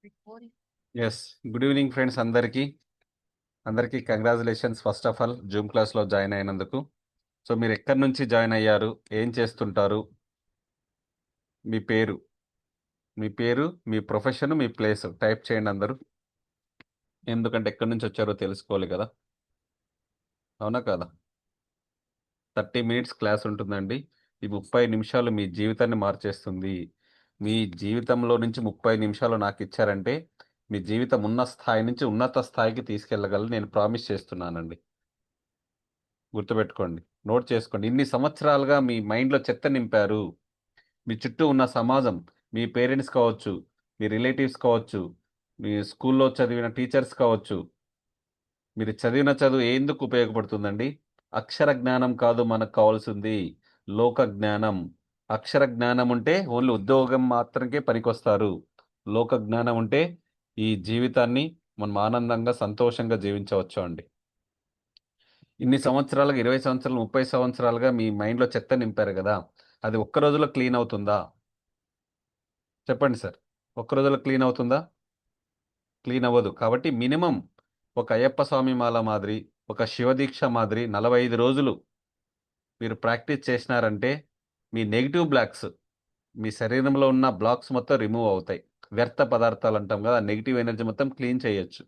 Yes. Good evening friends, అందరికీ అందరికీ congratulations first of all Zoom క్లాస్లో జాయిన్ అయినందుకు. సో మీరు ఎక్కడి నుంచి జాయిన్ అయ్యారు, ఏం చేస్తుంటారు, మీ పేరు మీ ప్రొఫెషన్, మీ ప్లేస్ టైప్ చేయండి అందరూ. ఎందుకంటే ఎక్కడి నుంచి వచ్చారో తెలుసుకోవాలి కదా, అవునా కదా. 30 మినిట్స్ క్లాస్ ఉంటుందండి. ఈ 30 నిమిషాలు మీ జీవితాన్ని మార్చేస్తుంది. మీ జీవితంలో నుంచి 30 నిమిషాలు నాకు ఇచ్చారంటే మీ జీవితం ఉన్న స్థాయి నుంచి ఉన్నత స్థాయికి తీసుకెళ్ళగలను, నేను ప్రామిస్ చేస్తున్నానండి. గుర్తుపెట్టుకోండి, నోట్ చేసుకోండి. ఇన్ని సంవత్సరాలుగా మీ మైండ్లో చెత్త నింపారు. మీ చుట్టూ ఉన్న సమాజం, మీ పేరెంట్స్ కావచ్చు, మీ రిలేటివ్స్ కావచ్చు, మీ స్కూల్లో చదివిన టీచర్స్ కావచ్చు. మీరు చదివిన చదువు ఎందుకు ఉపయోగపడుతుందండి? అక్షర జ్ఞానం కాదు మనకు కావాల్సింది, లోక జ్ఞానం. అక్షర జ్ఞానం ఉంటే ఓన్లీ ఉద్యోగం మాత్రమే పనికొస్తారు. లోక జ్ఞానం ఉంటే ఈ జీవితాన్ని మనం ఆనందంగా సంతోషంగా జీవించవచ్చు అండి. ఇన్ని సంవత్సరాలుగా, 20 సంవత్సరాలు, 30 సంవత్సరాలుగా మీ మైండ్లో చెత్త నింపారు కదా, అది ఒక్క రోజులో క్లీన్ అవుతుందా? చెప్పండి సార్. ఒక్క రోజులో క్లీన్ అవుతుందా? క్లీన్ అవ్వదు. కాబట్టి మినిమం ఒక అయ్యప్ప స్వామి మాల మాదిరి, ఒక శివదీక్ష మాదిరి 45 రోజులు మీరు ప్రాక్టీస్ చేసినారంటే మీ నెగిటివ్ బ్లాక్స్, మీ శరీరంలో ఉన్న బ్లాక్స్ మొత్తం రిమూవ్ అవుతాయి. వ్యర్థ పదార్థాలు అంటాం కదా, నెగిటివ్ ఎనర్జీ మొత్తం క్లీన్ చేయొచ్చు.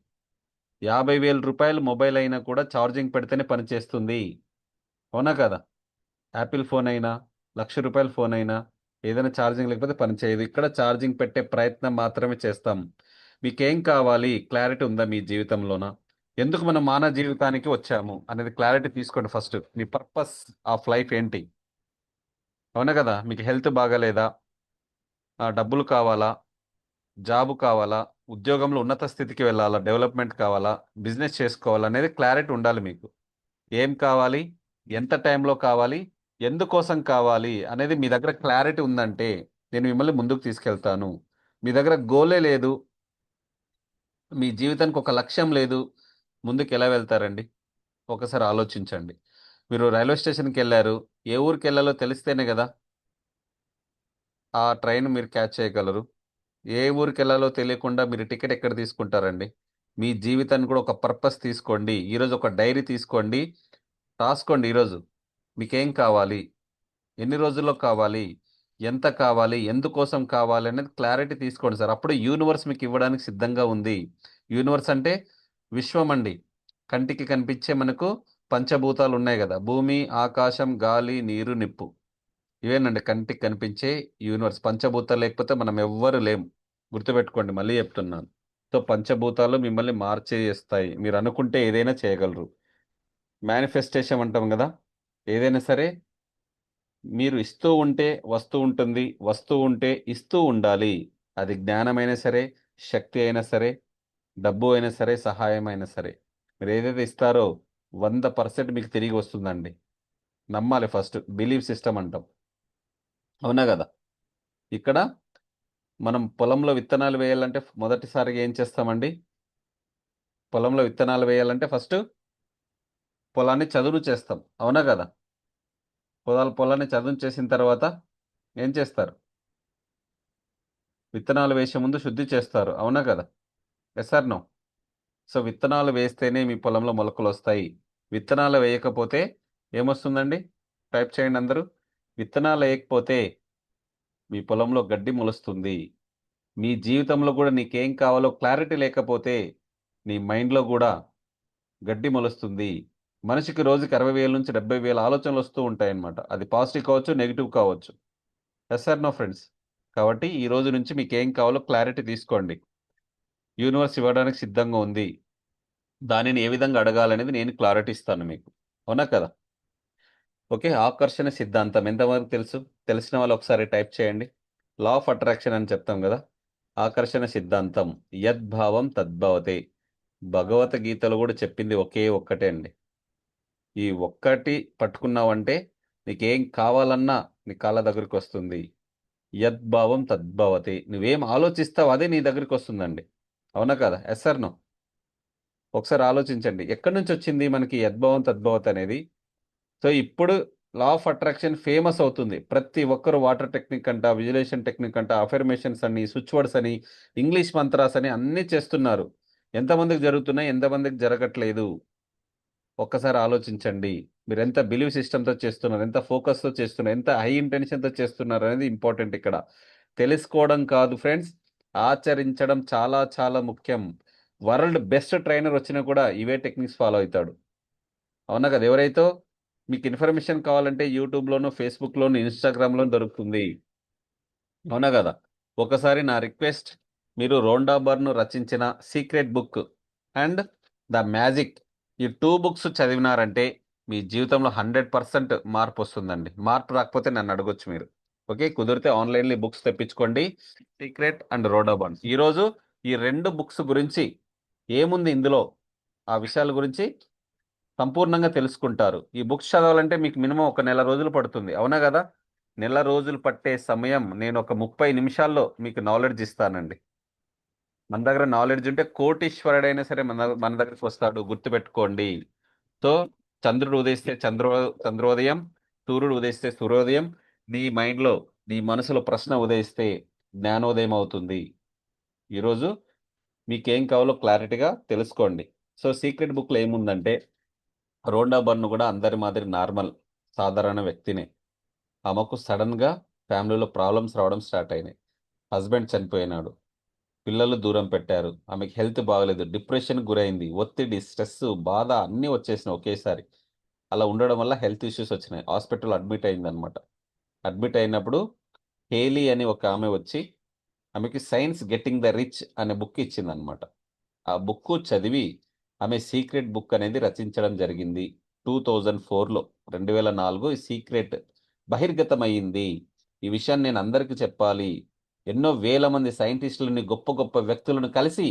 50,000 రూపాయలు మొబైల్ అయినా కూడా ఛార్జింగ్ పెడితేనే పనిచేస్తుంది, అవునా కదా. యాపిల్ ఫోన్ అయినా, ₹1,00,000 ఫోన్ అయినా, ఏదైనా ఛార్జింగ్ లేకపోతే పనిచేయదు. ఇక్కడ ఛార్జింగ్ పెట్టే ప్రయత్నం మాత్రమే చేస్తాం. మీకేం కావాలి, క్లారిటీ ఉందా మీ జీవితంలోన? ఎందుకు మనం మానవ జీవితానికి వచ్చాము అనేది క్లారిటీ తీసుకోండి first. Me purpose of life ఏంటి? అవునా కదా. మీకు హెల్త్ బాగాలేదా, డబ్బులు కావాలా, జాబ్ కావాలా, ఉద్యోగంలో ఉన్నత స్థితికి వెళ్ళాలా, డెవలప్మెంట్ కావాలా, బిజినెస్ చేసుకోవాలా అనేది క్లారిటీ ఉండాలి మీకు. ఏం కావాలి, ఎంత టైంలో కావాలి, ఎందుకోసం కావాలి అనేది మీ దగ్గర క్లారిటీ ఉందంటే నేను మిమ్మల్ని ముందుకు తీసుకెళ్తాను. మీ దగ్గర గోలే లేదు, మీ జీవితానికి ఒక లక్ష్యం లేదు, ముందుకు ఎలా వెళ్తారండి? ఒకసారి ఆలోచించండి. మీరు రైల్వే స్టేషన్కి వెళ్ళారు, ఏ ఊరికి వెళ్ళాలో తెలిస్తేనే కదా ఆ ట్రైన్ మీరు క్యాచ్ చేయగలరు. ఏ ఊరికి వెళ్ళాలో తెలియకుండా మీరు టికెట్ ఎక్కడ తీసుకుంటారండి? మీ జీవితాన్ని కూడా ఒక పర్పస్ తీసుకోండి. ఈరోజు ఒక డైరీ తీసుకోండి, రాసుకోండి. ఈరోజు మీకేం కావాలి, ఎన్ని రోజుల్లో కావాలి, ఎంత కావాలి, ఎందుకోసం కావాలి అనేది క్లారిటీ తీసుకోండి సార్. అప్పుడు యూనివర్స్ మీకు ఇవ్వడానికి సిద్ధంగా ఉంది. యూనివర్స్ అంటే విశ్వం అండి. కంటికి కనిపించే మనకు పంచభూతాలు ఉన్నాయి కదా, భూమి, ఆకాశం, గాలి, నీరు, నిప్పు. ఇవేనండి కంటికి కనిపించే యూనివర్స్. పంచభూతాలు లేకపోతే మనం ఎవ్వరు లేం. గుర్తుపెట్టుకోండి, మళ్ళీ చెప్తున్నాను. సో పంచభూతాలు మిమ్మల్ని మార్చేస్తాయి. మీరు అనుకుంటే ఏదైనా చేయగలరు. మేనిఫెస్టేషన్ అంటాం కదా, ఏదైనా సరే మీరు ఇస్తూ ఉంటే వస్తూ ఉంటుంది, వస్తూ ఉంటే ఇస్తూ ఉండాలి. అది జ్ఞానమైనా సరే, శక్తి అయినా సరే, డబ్బు అయినా సరే, సహాయం అయినా సరే. మీరు ఏదైతే ఇస్తారో 100% మీకు తిరిగి వస్తుందండి. నమ్మాలి ఫస్ట్. బిలీవ్ సిస్టమ్ అంటాం, అవునా కదా. ఇక్కడ మనం పొలంలో విత్తనాలు వేయాలంటే మొదటిసారిగా ఏం చేస్తామండి? పొలంలో విత్తనాలు వేయాలంటే ఫస్ట్ పొలాన్ని చదును చేస్తాం, అవునా కదా. పొలాన్ని చదును చేసిన తర్వాత ఏం చేస్తారు? విత్తనాలు వేసే ముందు శుద్ధి చేస్తారు, అవునా కదా. Yes or no? సో విత్తనాలు వేస్తేనే మీ పొలంలో మొలకలు వస్తాయి. విత్తనాలు వేయకపోతే ఏమొస్తుందండి? టైప్ చేయండి అందరూ. విత్తనాలు వేయకపోతే మీ పొలంలో గడ్డి మొలుస్తుంది. మీ జీవితంలో కూడా నీకేం కావాలో క్లారిటీ లేకపోతే నీ మైండ్లో కూడా గడ్డి మొలుస్తుంది. మనిషికి రోజుకి 60,000 నుంచి 70,000 ఆలోచనలు వస్తూ ఉంటాయన్నమాట. అది పాజిటివ్ కావచ్చు, నెగిటివ్ కావచ్చు. Yes or no friends? కాబట్టి ఈ రోజు నుంచి మీకు ఏం కావాలో క్లారిటీ తీసుకోండి. యూనివర్స్ ఇవ్వడానికి సిద్ధంగా ఉంది. దానిని ఏ విధంగా అడగాలనేది నేను క్లారిటీ ఇస్తాను మీకు, అవునా కదా. ఓకే. ఆకర్షణ సిద్ధాంతం ఎంతవరకు తెలుసు? తెలిసిన వాళ్ళు ఒకసారి టైప్ చేయండి. లా ఆఫ్ అట్రాక్షన్ అని చెప్తాం కదా. ఆకర్షణ సిద్ధాంతం, యద్భావం తద్భవతే. భగవద్గీతలో కూడా చెప్పింది ఒకే ఒక్కటే అండి. ఈ ఒక్కటి పట్టుకున్నావంటే నీకేం కావాలన్నా నీ కాళ్ళ దగ్గరికి వస్తుంది. యద్భావం తద్భవతి. నువ్వేం ఆలోచిస్తావు అదే నీ దగ్గరికి వస్తుందండి, అవునా కదా. Yes or no? ఒకసారి ఆలోచించండి, ఎక్కడి నుంచి వచ్చింది మనకి యద్భావం తద్భవతి అనేది. సో ఇప్పుడు లా ఆఫ్ అట్రాక్షన్ ఫేమస్ అవుతుంది. ప్రతి ఒక్కరు వాటర్ టెక్నిక్ అంట, విజువలైజేషన్ టెక్నిక్ అంట, అఫర్మేషన్స్ అని, స్విచ్ వర్డ్స్ అని, ఇంగ్లీష్ మంత్రాస్ అని అన్నీ చేస్తున్నారు. ఎంతమందికి జరుగుతున్నాయి, ఎంతమందికి జరగట్లేదు ఒక్కసారి ఆలోచించండి. మీరు ఎంత బిలీవ్ సిస్టమ్తో చేస్తున్నారు, ఎంత ఫోకస్తో చేస్తున్నారు, ఎంత హై ఇంటెన్షన్తో చేస్తున్నారు అనేది ఇంపార్టెంట్ ఇక్కడ. తెలుసుకోవడం కాదు ఫ్రెండ్స్, ఆచరించడం చాలా చాలా ముఖ్యం. వరల్డ్ బెస్ట్ ట్రైనర్ వచ్చినా కూడా ఇవే టెక్నిక్స్ ఫాలో అవుతాడు. అవునా కదా? ఎవరైతే మీకు ఇన్ఫర్మేషన్ కావాలంటే యూట్యూబ్లోను, ఫేస్బుక్లోను, ఇన్స్టాగ్రామ్లోను దొరుకుతుంది. అవునా కదా? ఒకసారి నా రిక్వెస్ట్, మీరు రోండా బర్న్ రచించిన secret book and the magic, ఈ 2 బుక్స్ చదివినారంటే మీ జీవితంలో 100% మార్పు వస్తుందండి. మార్పు రాకపోతే నన్ను అడగొచ్చు మీరు. ఓకే, కుదిరితే ఆన్లైన్లో బుక్స్ తెప్పించుకోండి, సీక్రెట్ అండ్ రోండా బర్న్. ఈరోజు ఈ 2 బుక్స్ గురించి ఏముంది ఇందులో, ఆ విషయాల గురించి సంపూర్ణంగా తెలుసుకుంటారు. ఈ బుక్స్ చదవాలంటే మీకు మినిమం ఒక నెల రోజులు పడుతుంది. అవునా కదా? నెల రోజులు పట్టే సమయం నేను ఒక 30 నిమిషాల్లో మీకు నాలెడ్జ్ ఇస్తానండి. మన దగ్గర నాలెడ్జ్ ఉంటే కోటీశ్వరుడైనా సరే మన దగ్గరికి వస్తాడు, గుర్తుపెట్టుకోండి. సో చంద్రుడు ఉదయిస్తే చంద్రోదయం, సూర్యుడు ఉదయిస్తే సూర్యోదయం. నీ మైండ్లో, నీ మనసులో ప్రశ్న ఉదయిస్తే జ్ఞానోదయం అవుతుంది. ఈరోజు మీకేం కావాలో క్లారిటీగా తెలుసుకోండి. సో సీక్రెట్ బుక్లో ఏముందంటే, రోండా బర్న్ కూడా అందరి మాదిరి నార్మల్ సాధారణ వ్యక్తినే. ఆమెకు సడన్గా ఫ్యామిలీలో ప్రాబ్లమ్స్ రావడం స్టార్ట్ అయినాయి. హస్బెండ్ చనిపోయినాడు, పిల్లలు దూరం పెట్టారు, ఆమెకి హెల్త్ బాగలేదు, డిప్రెషన్కి గురైంది, ఒత్తిడి, స్ట్రెస్, బాధ అన్నీ వచ్చేసినాయి ఒకేసారి. అలా ఉండడం వల్ల హెల్త్ ఇష్యూస్ వచ్చినాయి. హాస్పిటల్ అడ్మిట్ అయిందనమాట. అడ్మిట్ అయినప్పుడు హేలీ అని ఒక ఆమె వచ్చి ఆమెకి సైన్స్ గెట్టింగ్ ద రిచ్ అనే బుక్ ఇచ్చిందనమాట. ఆ బుక్ చదివి ఆమె సీక్రెట్ బుక్ అనేది రచించడం జరిగింది. 2004లో, 2004 ఈ సీక్రెట్ బహిర్గతమయ్యింది. ఈ విషయాన్ని నేను అందరికీ చెప్పాలి. ఎన్నో వేల మంది సైంటిస్టులని, గొప్ప గొప్ప వ్యక్తులను కలిసి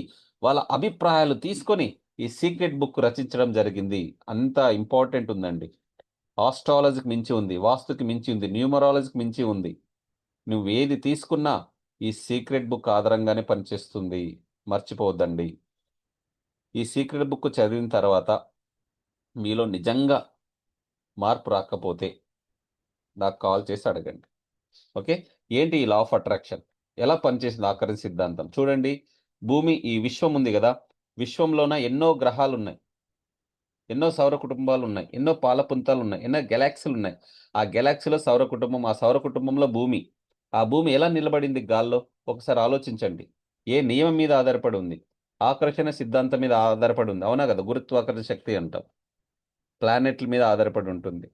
వాళ్ళ అభిప్రాయాలు తీసుకొని ఈ సీక్రెట్ బుక్ రచించడం జరిగింది. అంత ఇంపార్టెంట్ ఉందండి. ఆస్ట్రాలజీకి మించి ఉంది, వాస్తుకి మించి ఉంది, న్యూమరాలజీకి మించి ఉంది. నువ్వు ఏది తీసుకున్నా ఈ సీక్రెట్ బుక్ ఆధారంగానే పనిచేస్తుంది. మర్చిపోవద్దండి. ఈ సీక్రెట్ బుక్ చదివిన తర్వాత మీలో నిజంగా మార్పు రాకపోతే నాకు కాల్ చేసి అడగండి. ఓకే, ఏంటి ఈ లా ఆఫ్ అట్రాక్షన్, ఎలా పనిచేసింది ఆకర్షణ సిద్ధాంతం? చూడండి, భూమి, ఈ విశ్వం ఉంది కదా, విశ్వంలోన ఎన్నో గ్రహాలు ఉన్నాయి, ఎన్నో సౌర కుటుంబాలు ఉన్నాయి, ఎన్నో పాలపుంతాలు ఉన్నాయి, ఎన్నో గెలాక్సీలు ఉన్నాయి. ఆ గెలాక్సీలో సౌర కుటుంబం, ఆ సౌర కుటుంబంలో భూమి. ఆ భూమి ఎలా నిలబడింది గాల్లో? ఒకసారి ఆలోచించండి. ఏ నియమం మీద ఆధారపడి ఉంది? ఆకర్షణ సిద్ధాంతం మీద ఆధారపడి ఉంది. అవునా కదా? గురుత్వాకర్షణ శక్తి అంటాం. ప్లానెట్ల మీద ఆధారపడి ఉంటుంది.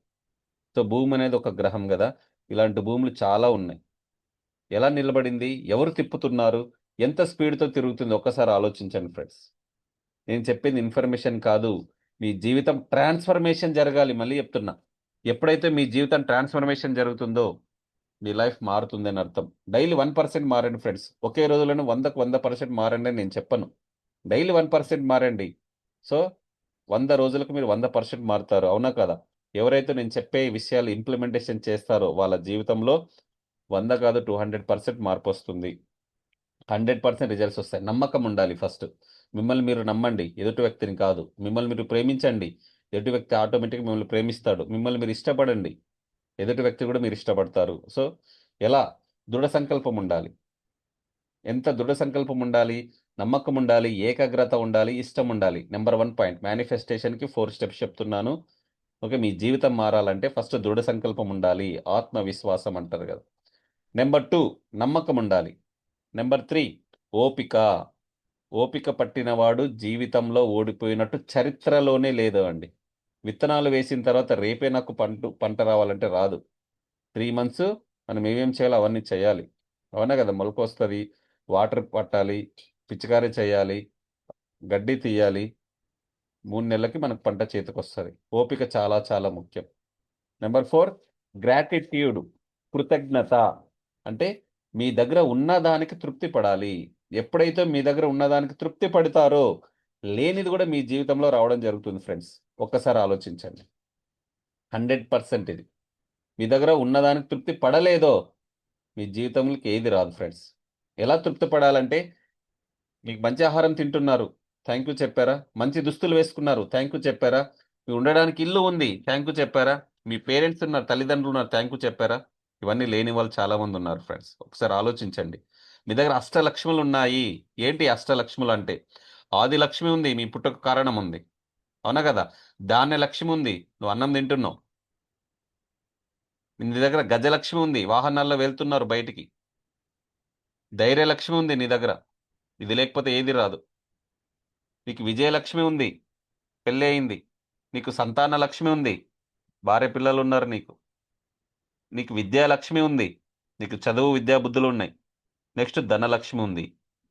సో భూమి అనేది ఒక గ్రహం కదా, ఇలాంటి భూములు చాలా ఉన్నాయి. ఎలా నిలబడింది? ఎవరు తిప్పుతున్నారు? ఎంత స్పీడ్తో తిరుగుతుంది? ఒక్కసారి ఆలోచించండి ఫ్రెండ్స్. నేను చెప్పింది ఇన్ఫర్మేషన్ కాదు, మీ జీవితం ట్రాన్స్ఫర్మేషన్ జరగాలి. మళ్ళీ చెప్తున్నా, ఎప్పుడైతే మీ జీవితం ట్రాన్స్ఫర్మేషన్ జరుగుతుందో మీ లైఫ్ మారుతుందని అర్థం. డైలీ 1% మారండి ఫ్రెండ్స్. ఒకే రోజులను 100కు 100% మారండి అని నేను చెప్పను. డైలీ 1% మారండి. సో 100 రోజులకు మీరు 100% మారుతారు. అవునా కదా? ఎవరైతే నేను చెప్పే విషయాలు ఇంప్లిమెంటేషన్ చేస్తారో వాళ్ళ జీవితంలో 100 కాదు 200% మార్పు వస్తుంది. 100% రిజల్ట్స్ వస్తాయి. నమ్మకం ఉండాలి ఫస్ట్. మిమ్మల్ని మీరు నమ్మండి, ఎదుటి వ్యక్తిని కాదు. మిమ్మల్ని మీరు ప్రేమించండి, ఎదుటి వ్యక్తి ఆటోమేటిక్గా మిమ్మల్ని ప్రేమిస్తాడు. మిమ్మల్ని మీరు ఇష్టపడండి, ఎదుటి వ్యక్తి కూడా మీరు ఇష్టపడతారు. సో ఎలా? దృఢ సంకల్పం ఉండాలి. ఎంత దృఢ సంకల్పం ఉండాలి? నమ్మకం ఉండాలి, ఏకాగ్రత ఉండాలి, ఇష్టం ఉండాలి. నెంబర్ 1 పాయింట్, మేనిఫెస్టేషన్కి 4 స్టెప్స్ చెప్తున్నాను. ఓకే, మీ జీవితం మారాలంటే ఫస్ట్ దృఢ సంకల్పం ఉండాలి, ఆత్మవిశ్వాసం అంటారు కదా. నెంబర్ 2, నమ్మకం ఉండాలి. నెంబర్ 3, ఓపిక. ఓపిక పట్టినవాడు జీవితంలో ఓడిపోయినట్టు చరిత్రలోనే లేదు అండి. విత్తనాలు వేసిన తర్వాత రేపే నాకు పంట రావాలంటే రాదు. 3 మంత్స్ మనం ఏమేం చేయాలో అవన్నీ చేయాలి. అవునా కదా? మొలకొస్తుంది, వాటర్ పట్టాలి, పిచికారీ చేయాలి, గడ్డి తీయాలి. 3 నెలలకి మనకు పంట చేతికొస్తుంది. ఓపిక చాలా చాలా ముఖ్యం. నెంబర్ 4, గ్రాటిట్యూడ్, కృతజ్ఞత. అంటే మీ దగ్గర ఉన్నదానికి తృప్తి పడాలి. ఎప్పుడైతే మీ దగ్గర ఉన్నదానికి తృప్తి పడతారో లేనిది కూడా మీ జీవితంలో రావడం జరుగుతుంది ఫ్రెండ్స్. ఒక్కసారి ఆలోచించండి. 100% ఇది. మీ దగ్గర ఉన్నదానికి తృప్తి పడలేదో మీ జీవితంలోకి ఏది రాదు ఫ్రెండ్స్. ఎలా తృప్తి పడాలంటే, మీకు మంచి ఆహారం తింటున్నారు, థ్యాంక్ యూ చెప్పారా? మంచి దుస్తులు వేసుకున్నారు, థ్యాంక్ యూ చెప్పారా? మీకు ఉండడానికి ఇల్లు ఉంది, థ్యాంక్ యూ చెప్పారా? మీ పేరెంట్స్ ఉన్నారు, తల్లిదండ్రులు ఉన్నారు, థ్యాంక్ యూ చెప్పారా? ఇవన్నీ లేని వాళ్ళు చాలా మంది ఉన్నారు ఫ్రెండ్స్. ఒకసారి ఆలోచించండి. మీ దగ్గర అష్టలక్ష్ములు ఉన్నాయి. ఏంటి అష్టలక్ష్ములు అంటే? ఆది లక్ష్మి ఉంది, మీ పుట్టుక కారణం ఉంది, అవునా కదా? ధాన్య లక్ష్మి ఉంది, నువ్వు అన్నం తింటున్నావు. నీ దగ్గర గజలక్ష్మి ఉంది, వాహనాల్లో వెళ్తున్నారు బయటికి. ధైర్యలక్ష్మి ఉంది నీ దగ్గర, ఇది లేకపోతే ఏది రాదు. నీకు విజయలక్ష్మి ఉంది, పెళ్ళి అయింది. నీకు సంతాన లక్ష్మి ఉంది, భార్య పిల్లలు ఉన్నారు నీకు. నీకు విద్యాలక్ష్మి ఉంది, నీకు చదువు విద్యా బుద్ధులు ఉన్నాయి. నెక్స్ట్ ధనలక్ష్మి ఉంది.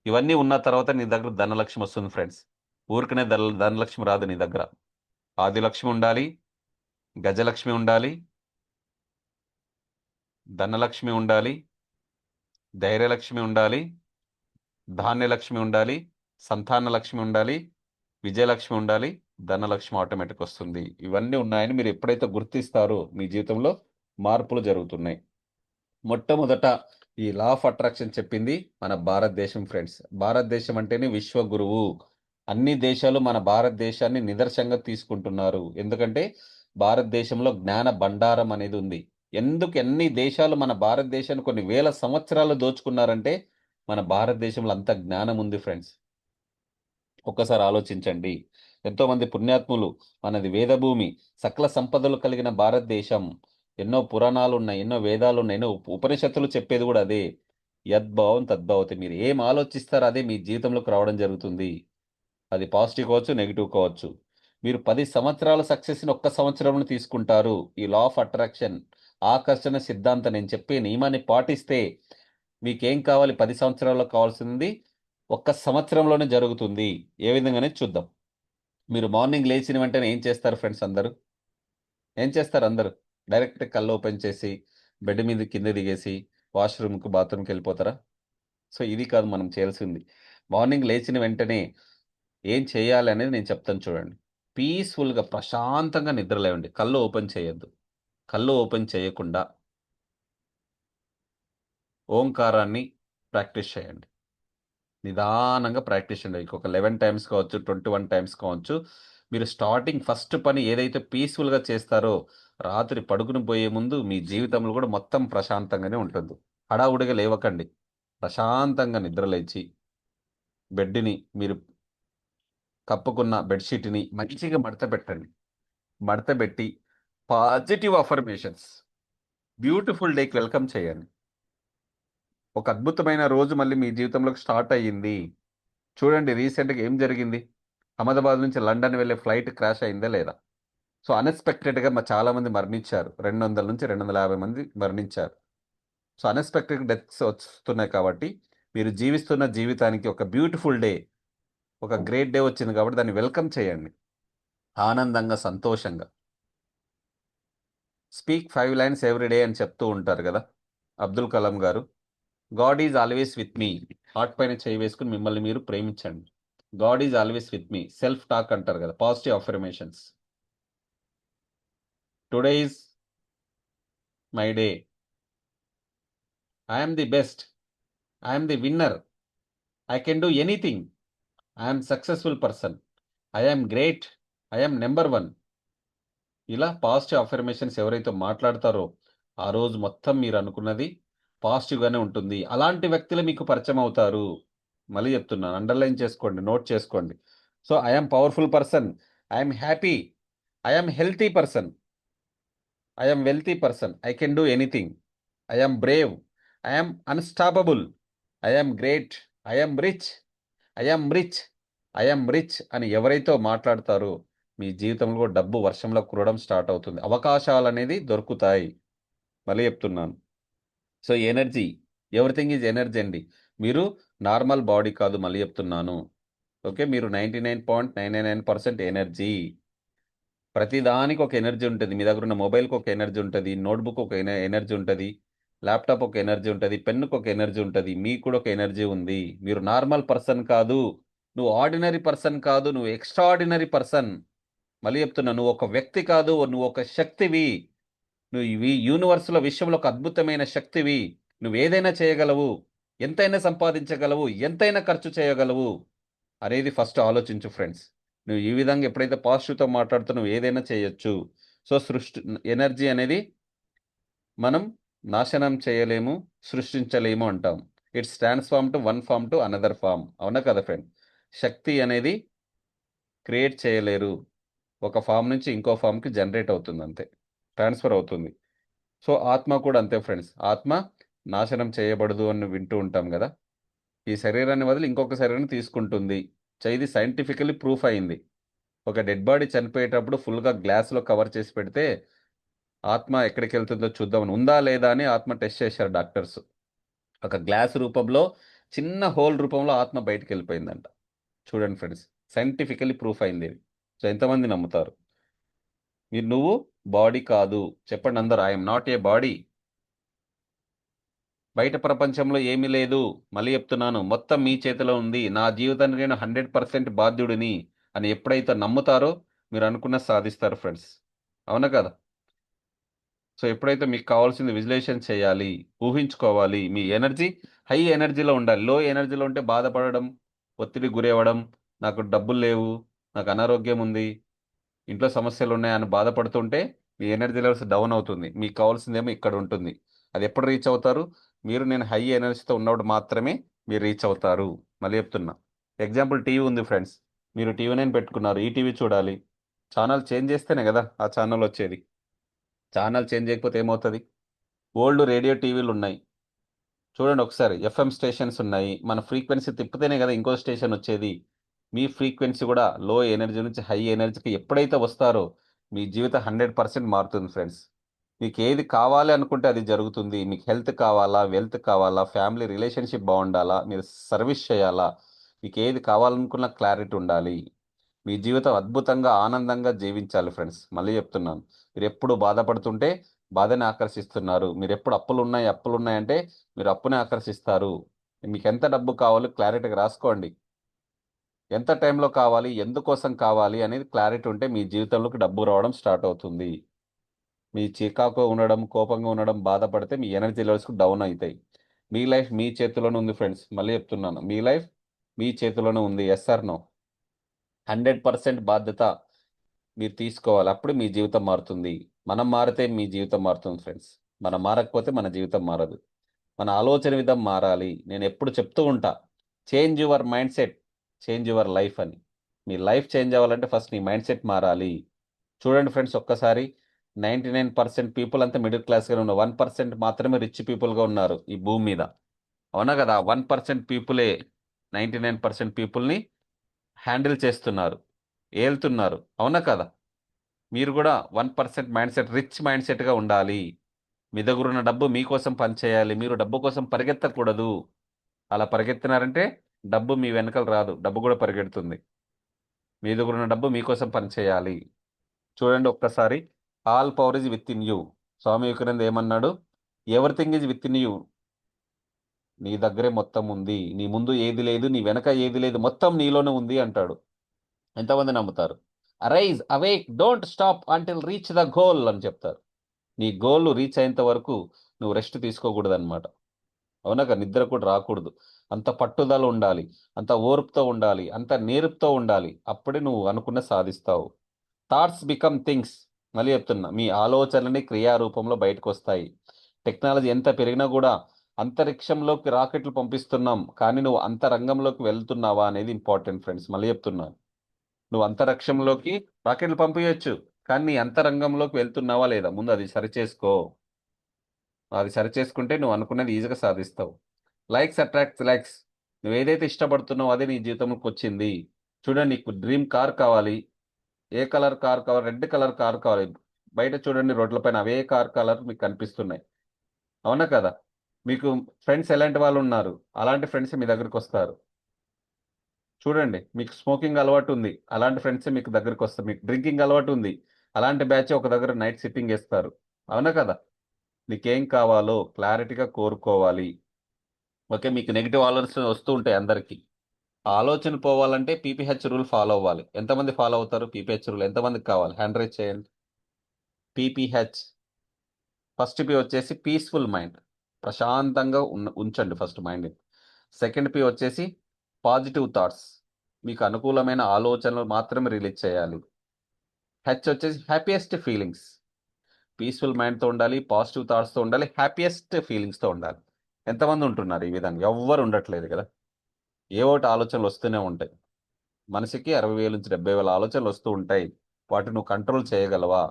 ఇవన్నీ ఉన్న తర్వాత నీ దగ్గర ధనలక్ష్మి వస్తుంది ఫ్రెండ్స్. ఊరికనే ధనలక్ష్మి రాదు నీ దగ్గర. ఆదిలక్ష్మి ఉండాలి, గజలక్ష్మి ఉండాలి, ధనలక్ష్మి ఉండాలి, ధైర్యలక్ష్మి ఉండాలి, ధాన్యలక్ష్మి ఉండాలి, సంతాన లక్ష్మి ఉండాలి, విజయలక్ష్మి ఉండాలి, ధనలక్ష్మి ఆటోమేటిక్ వస్తుంది. ఇవన్నీ ఉన్నాయని మీరు ఎప్పుడైతే గుర్తిస్తారో మీ జీవితంలో మార్పులు జరుగుతున్నాయి. మొట్టమొదట ఈ లా ఆఫ్ అట్రాక్షన్ చెప్పింది మన భారతదేశం ఫ్రెండ్స్. భారతదేశం అంటేనే విశ్వ గురువు. అన్ని దేశాలు మన భారతదేశాన్ని నిదర్శనంగా తీసుకుంటున్నారు. ఎందుకంటే భారతదేశంలో జ్ఞాన భండారం అనేది ఉంది. ఎందుకు ఎన్ని దేశాలు మన భారతదేశాన్ని కొన్ని వేల సంవత్సరాలు దోచుకున్నారంటే మన భారతదేశంలో అంత జ్ఞానం ఉంది ఫ్రెండ్స్. ఒక్కసారి ఆలోచించండి. ఎంతో మంది పుణ్యాత్ములు, మనది వేదభూమి, సకల సంపదలు కలిగిన భారతదేశం. ఎన్నో పురాణాలు ఉన్నాయి, ఎన్నో వేదాలు ఉన్నాయి, ఎన్నో ఉపనిషత్తులు చెప్పేది కూడా అదే. యద్భావం తద్భవతి. మీరు ఏం ఆలోచిస్తారో అదే మీ జీవితంలోకి రావడం జరుగుతుంది. అది పాజిటివ్ కావచ్చు, నెగిటివ్ కావచ్చు. మీరు 10 సంవత్సరాల సక్సెస్ని ఒక్క సంవత్సరంలో తీసుకుంటారు. ఈ లా ఆఫ్ అట్రాక్షన్, ఆకర్షణ సిద్ధాంతం నేను చెప్పే నియమాన్ని పాటిస్తే మీకేం కావాలి 10 సంవత్సరాల్లో కావాల్సింది ఒక్క సంవత్సరంలోనే జరుగుతుంది. ఏ విధంగానే చూద్దాం. మీరు మార్నింగ్ లేచిన వెంటనే ఏం చేస్తారు ఫ్రెండ్స్? అందరూ ఏం చేస్తారు? అందరూ డైరెక్ట్ కళ్ళు ఓపెన్ చేసి బెడ్ మీద కింద దిగేసి వాష్రూమ్కి బాత్రూమ్కి వెళ్ళిపోతారా? సో ఇది కాదు మనం చేయాల్సింది. మార్నింగ్ లేచిన వెంటనే ఏం చేయాలి అనేది నేను చెప్తాను చూడండి. పీస్ఫుల్గా ప్రశాంతంగా నిద్రలేవండి. కళ్ళు ఓపెన్ చేయొద్దు. కళ్ళు ఓపెన్ చేయకుండా ఓంకారాన్ని ప్రాక్టీస్ చేయండి. నిదానంగా ప్రాక్టీస్ చేయండి. ఇంకొక 11 టైమ్స్ కావచ్చు, 21 టైమ్స్ కావచ్చు. మీరు స్టార్టింగ్ ఫస్ట్ పని ఏదైతే పీస్ఫుల్గా చేస్తారో రాత్రి పడుకుని పోయే ముందు మీ జీవితంలో కూడా మొత్తం ప్రశాంతంగానే ఉంటుంది. హడావుడిగా లేవకండి. ప్రశాంతంగా నిద్రలేచి బెడ్ని మీరు కప్పుకున్న బెడ్షీట్ని మంచిగా మడత పెట్టండి. మడత పెట్టి పాజిటివ్ అఫర్మేషన్స్, బ్యూటిఫుల్ డేకి వెల్కమ్ చేయండి. ఒక అద్భుతమైన రోజు మళ్ళీ మీ జీవితంలోకి స్టార్ట్ అయ్యింది. చూడండి రీసెంట్గా ఏం జరిగింది? అహ్మదాబాద్ నుంచి లండన్ వెళ్ళే ఫ్లైట్ క్రాష్ అయిందా లేదా? సో అన్ఎక్స్పెక్టెడ్గా చాలామంది మరణించారు. 200 నుంచి 250 మంది మరణించారు. సో అన్ఎక్స్పెక్టెడ్ డెత్స్ వస్తున్నాయి. కాబట్టి మీరు జీవిస్తున్న జీవితానికి ఒక బ్యూటిఫుల్ డే, ఒక గ్రేట్ డే వచ్చింది కాబట్టి దాన్ని వెల్కమ్ చేయండి ఆనందంగా, సంతోషంగా. స్పీక్ 5 లైన్స్ ఎవ్రీ డే అని చెప్తూ ఉంటారు కదా అబ్దుల్ కలాం గారు. God is always with me. Heart పైన చేయి వేసుకుని మిమ్మల్ని మీరు ప్రేమించండి. God is always with me. Self talk అంటారు కదా, positive affirmations. Today is my day. I'm the best. I'm the winner. I can do anything. I'm successful person. I'm great. I'm number 1. ఇలా positive affirmations ఎవరైతే మాట్లాడతారో ఆ రోజు మొత్తం మీరు అనుకున్నది పాజిటివ్గానే ఉంటుంది. అలాంటి వ్యక్తులు మీకు పరిచయం అవుతారు. మళ్ళీ చెప్తున్నాను, అండర్లైన్ చేసుకోండి, నోట్ చేసుకోండి. So I'm powerful person. I'm happy. I'm healthy person. I'm wealthy person. I can do anything. I'm Brave. I'm unstoppable. I'm great. I'm rich. I'm rich. I'm rich అని ఎవరైతే మాట్లాడతారో మీ జీవితంలో డబ్బు వర్షంలో కురవడం స్టార్ట్ అవుతుంది. అవకాశాలు అనేది దొరుకుతాయి. మళ్ళీ చెప్తున్నాను. So energy, everything is energy అండి. మీరు నార్మల్ బాడీ కాదు, మళ్ళీ చెప్తున్నాను. ఓకే, మీరు 99.99% ఎనర్జీ. ప్రతిదానికి ఒక ఎనర్జీ ఉంటుంది. మీ దగ్గర ఉన్న మొబైల్కి ఒక ఎనర్జీ ఉంటుంది, నోట్బుక్ ఒక ఎనర్జీ ఉంటుంది, ల్యాప్టాప్ ఒక ఎనర్జీ ఉంటుంది, పెన్నుకు ఒక ఎనర్జీ ఉంటుంది. మీకు కూడా ఒక ఎనర్జీ ఉంది. మీరు నార్మల్ పర్సన్ కాదు, నువ్వు ఆర్డినరీ పర్సన్ కాదు, నువ్వు ఎక్స్ట్రాఆర్డినరీ పర్సన్. మళ్ళీ చెప్తున్నా, నువ్వు ఒక వ్యక్తి కాదు, నువ్వు ఒక శక్తివి. నువ్వు ఇవి యూనివర్స్లో, విశ్వంలో ఒక అద్భుతమైన శక్తివి. నువ్వు ఏదైనా చేయగలవు, ఎంతైనా సంపాదించగలవు, ఎంతైనా ఖర్చు చేయగలవు అనేది ఫస్ట్ ఆలోచించు ఫ్రెండ్స్. నువ్వు ఈ విధంగా ఎప్పుడైతే పాజిటివ్తో మాట్లాడుతూ నువ్వు ఏదైనా చేయొచ్చు. సో ఎనర్జీ అనేది మనం నాశనం చేయలేము, సృష్టించలేము అంటాం. It's transform to one form to another form. అవునా కదా ఫ్రెండ్? శక్తి అనేది క్రియేట్ చేయలేరు, ఒక ఫామ్ నుంచి ఇంకో ఫామ్కి జనరేట్ అవుతుంది అంతే, ట్రాన్స్ఫర్ అవుతుంది. సో ఆత్మ కూడా అంతే ఫ్రెండ్స్. ఆత్మ నాశనం చేయబడదు అని వింటూ ఉంటాం కదా. ఈ శరీరాన్ని వదిలి ఇంకొక శరీరాన్ని తీసుకుంటుంది. ఇది సైంటిఫికలీ ప్రూఫ్ అయింది. ఒక డెడ్ బాడీ చనిపోయేటప్పుడు ఫుల్గా గ్లాస్లో కవర్ చేసి పెడితే ఆత్మ ఎక్కడికి వెళ్తుందో చూద్దామని, ఉందా లేదా అని ఆత్మ టెస్ట్ చేశారు డాక్టర్స్. ఒక గ్లాస్ రూపంలో చిన్న హోల్ రూపంలో ఆత్మ బయటికి వెళ్ళిపోయిందంట. చూడండి ఫ్రెండ్స్, సైంటిఫికలీ ప్రూఫ్ అయింది ఇది. సో ఎంతమంది నమ్ముతారు? నువ్వు బాడీ కాదు. చెప్పండి అందరు, ఐఎమ్ నాట్ ఏ బాడీ. బయట ప్రపంచంలో ఏమీ లేదు. మళ్ళీ చెప్తున్నాను, మొత్తం మీ చేతిలో ఉంది. నా జీవితానికి నేను 100% బాధ్యుడిని అని ఎప్పుడైతే నమ్ముతారో మీరు అనుకున్న సాధిస్తారు ఫ్రెండ్స్. అవునా కదా? సో ఎప్పుడైతే మీకు కావాల్సింది విజువలైజేషన్ చేయాలి, ఊహించుకోవాలి. మీ ఎనర్జీ హై ఎనర్జీలో ఉండాలి. లో ఎనర్జీలో ఉంటే బాధపడడం, ఒత్తిడి గురవ్వడం, నాకు డబ్బులు లేవు, నాకు అనారోగ్యం ఉంది, ఇంట్లో సమస్యలు ఉన్నాయని బాధపడుతుంటే మీ ఎనర్జీ లెవెల్స్ డౌన్ అవుతుంది. మీకు కావాల్సిందేమో ఇక్కడ ఉంటుంది. అది ఎప్పుడు రీచ్ అవుతారు? నేను హై ఎనర్జీతో ఉన్నప్పుడు మాత్రమే మీరు రీచ్ అవుతారు. మళ్ళీ చెప్తున్నా, ఎగ్జాంపుల్ టీవీ ఉంది ఫ్రెండ్స్. మీరు టీవీ నైన్ పెట్టుకున్నారు, ఈ టీవీ చూడాలి. ఛానల్ చేంజ్ చేస్తేనే కదా ఆ ఛానల్ వచ్చేది. ఛానల్ చేంజ్ చేయకపోతే ఏమవుతుంది? ఓల్డ్ రేడియో టీవీలు ఉన్నాయి చూడండి ఒకసారి, ఎఫ్ఎం స్టేషన్స్ ఉన్నాయి. మన ఫ్రీక్వెన్సీ తిప్పితేనే కదా ఇంకో స్టేషన్ వచ్చేది. మీ ఫ్రీక్వెన్సీ కూడా లో ఎనర్జీ నుంచి హై ఎనర్జీకి ఎప్పుడైతే వస్తారో మీ జీవితం 100% మారుతుంది ఫ్రెండ్స్. మీకు ఏది కావాలి అనుకుంటే అది జరుగుతుంది. మీకు హెల్త్ కావాలా, వెల్త్ కావాలా, ఫ్యామిలీ రిలేషన్షిప్ బాగుండాలా, మీరు సర్వీస్ చేయాలా, మీకు ఏది కావాలనుకున్న క్లారిటీ ఉండాలి. మీ జీవితం అద్భుతంగా ఆనందంగా జీవించాలి ఫ్రెండ్స్. మళ్ళీ చెప్తున్నాను, మీరు ఎప్పుడు బాధపడుతుంటే బాధని ఆకర్షిస్తున్నారు. మీరు ఎప్పుడు అప్పులు ఉన్నాయంటే మీరు అప్పునే ఆకర్షిస్తారు. మీకు ఎంత డబ్బు కావాలో క్లారిటీగా రాసుకోండి. ఎంత టైంలో కావాలి, ఎందుకోసం కావాలి అనేది క్లారిటీ ఉంటే మీ జీవితంలోకి డబ్బు రావడం స్టార్ట్ అవుతుంది. మీ చికాకు ఉండడం, కోపంగా ఉండడం, బాధపడితే మీ ఎనర్జీ లెవెల్స్ డౌన్ అవుతాయి. మీ లైఫ్ మీ చేతిలోనే ఉంది ఫ్రెండ్స్. మళ్ళీ చెప్తున్నాను, మీ లైఫ్ మీ చేతిలోనే ఉంది. Yes or no? 100% బాధ్యత మీరు తీసుకోవాలి. అప్పుడు మీ జీవితం మారుతుంది. మనం మారితే మీ జీవితం మారుతుంది ఫ్రెండ్స్. మనం మారకపోతే మన జీవితం మారదు. మన ఆలోచన విధం మారాలి. నేను ఎప్పుడు చెప్తూ ఉంటా, change your mind set, change your life అని. మీ లైఫ్ చేంజ్ అవ్వాలంటే ఫస్ట్ నీ మైండ్ సెట్ మారాలి. చూడండి ఫ్రెండ్స్, ఒక్కసారి 99% పీపుల్ అంతా మిడిల్ క్లాస్గానే ఉన్నారు. 1% మాత్రమే రిచ్ పీపుల్గా ఉన్నారు ఈ భూమి మీద. అవునా కదా? 1% పీపులే 99% పీపుల్ని హ్యాండిల్ చేస్తున్నారు, ఏళ్తున్నారు. అవునా కదా? మీరు కూడా 1% మైండ్ సెట్, రిచ్ మైండ్ సెట్గా ఉండాలి. మీ దగ్గర ఉన్న డబ్బు మీకోసం పనిచేయాలి. మీరు డబ్బు కోసం పరిగెత్తకూడదు. అలా పరిగెత్తినారంటే డబ్బు మీ వెనకాల రాదు, డబ్బు కూడా పరిగెడుతుంది. మీ దగ్గర ఉన్న డబ్బు మీకోసం పనిచేయాలి. చూడండి ఒక్కసారి, all power is within you. Swami Vivekananda ఏమన్నాడు? Everything is within you. నీ దగ్గరే మొత్తం ఉంది. నీ ముందు ఏది లేదు, నీ వెనక ఏది లేదు, మొత్తం నీలోనే ఉంది అంటాడు. ఎంతమంది నమ్ముతారు? Arise awake don't stop until reach the goal అని చెప్తారు. నీ గోల్ రీచ్ అయ్యేంత వరకు నువ్వు రెస్ట్ తీసుకోకూడదు అనమాట. అవునక? నిద్ర కూడా రాకూడదు. అంత పట్టుదల ఉండాలి, అంత ఓర్పుతో ఉండాలి, అంత నేర్పుతో ఉండాలి. అప్పుడే నువ్వు అనుకున్న సాధిస్తావు. Thoughts become things. మళ్ళీ చెప్తున్నా, మీ ఆలోచనలని క్రియారూపంలో బయటకు వస్తాయి. టెక్నాలజీ ఎంత పెరిగినా కూడా అంతరిక్షంలోకి రాకెట్లు పంపిస్తున్నాం, కానీ నువ్వు అంతరంగంలోకి వెళ్తున్నావా అనేది ఇంపార్టెంట్ ఫ్రెండ్స్. మళ్ళీ చెప్తున్నాను, నువ్వు అంతరిక్షంలోకి రాకెట్లు పంపించవచ్చు, కానీ నీ అంతరంగంలోకి వెళ్తున్నావా లేదా ముందు అది సరిచేసుకో. అది సరిచేసుకుంటే నువ్వు అనుకున్నది ఈజీగా సాధిస్తావు. Likes attracts likes. నువ్వు ఏదైతే ఇష్టపడుతున్నావో అదే నీ జీవితంలోకి వచ్చింది. చూడండి, నీకు డ్రీమ్ కార్ కావాలి. ఏ కలర్ కార్ కావాలి? రెడ్ కలర్ కార్ కావాలి. బయట చూడండి రోడ్లపైన అవే కార్ కలర్ మీకు కనిపిస్తున్నాయి. అవునా కదా? మీకు ఫ్రెండ్స్ ఎలాంటి వాళ్ళు ఉన్నారు, అలాంటి ఫ్రెండ్స్ మీ దగ్గరికి వస్తారు. చూడండి, మీకు స్మోకింగ్ అలవాటు ఉంది, అలాంటి ఫ్రెండ్స్ మీకు దగ్గరికి వస్తారు. మీకు డ్రింకింగ్ అలవాటు ఉంది, అలాంటి బ్యాచ్ ఒక దగ్గర నైట్ సిట్టింగ్ చేస్తారు. అవునా కదా? నీకేం కావాలో క్లారిటీగా కోరుకోవాలి. ఓకే, మీకు నెగిటివ్ ఆలోచనలు వస్తూ ఉంటాయి అందరికీ. ఆ ఆలోచన పోవాలంటే పీపీహెచ్ రూల్ ఫాలో అవ్వాలి. ఎంతమంది ఫాలో అవుతారు పీపీహెచ్ రూల్? ఎంతమందికి కావాలి? హ్యాండ్ రైజ్ చేయండి. పీపీహెచ్. ఫస్ట్ పి వచ్చేసి పీస్ఫుల్ మైండ్. ప్రశాంతంగా ఉంచండి ఫస్ట్ మైండ్. సెకండ్ పి వచ్చేసి పాజిటివ్ థాట్స్. మీకు అనుకూలమైన ఆలోచనలు మాత్రమే రిలీజ్ చేయాలి. హెచ్ వచ్చేసి హ్యాపీయెస్ట్ ఫీలింగ్స్. పీస్ఫుల్ మైండ్తో ఉండాలి, పాజిటివ్ థాట్స్తో ఉండాలి, హ్యాపీయెస్ట్ ఫీలింగ్స్తో ఉండాలి. ఎంతమంది ఉంటున్నారు ఈ విధంగా? ఎవ్వరు ఉండట్లేదు కదా. ఏ ఒకటి ఆలోచనలు వస్తూనే ఉంటాయి. మనిషికి 60,000 నుంచి 70,000 ఆలోచనలు వస్తూ ఉంటాయి. వాటిని నువ్వు కంట్రోల్ చేయగలవా?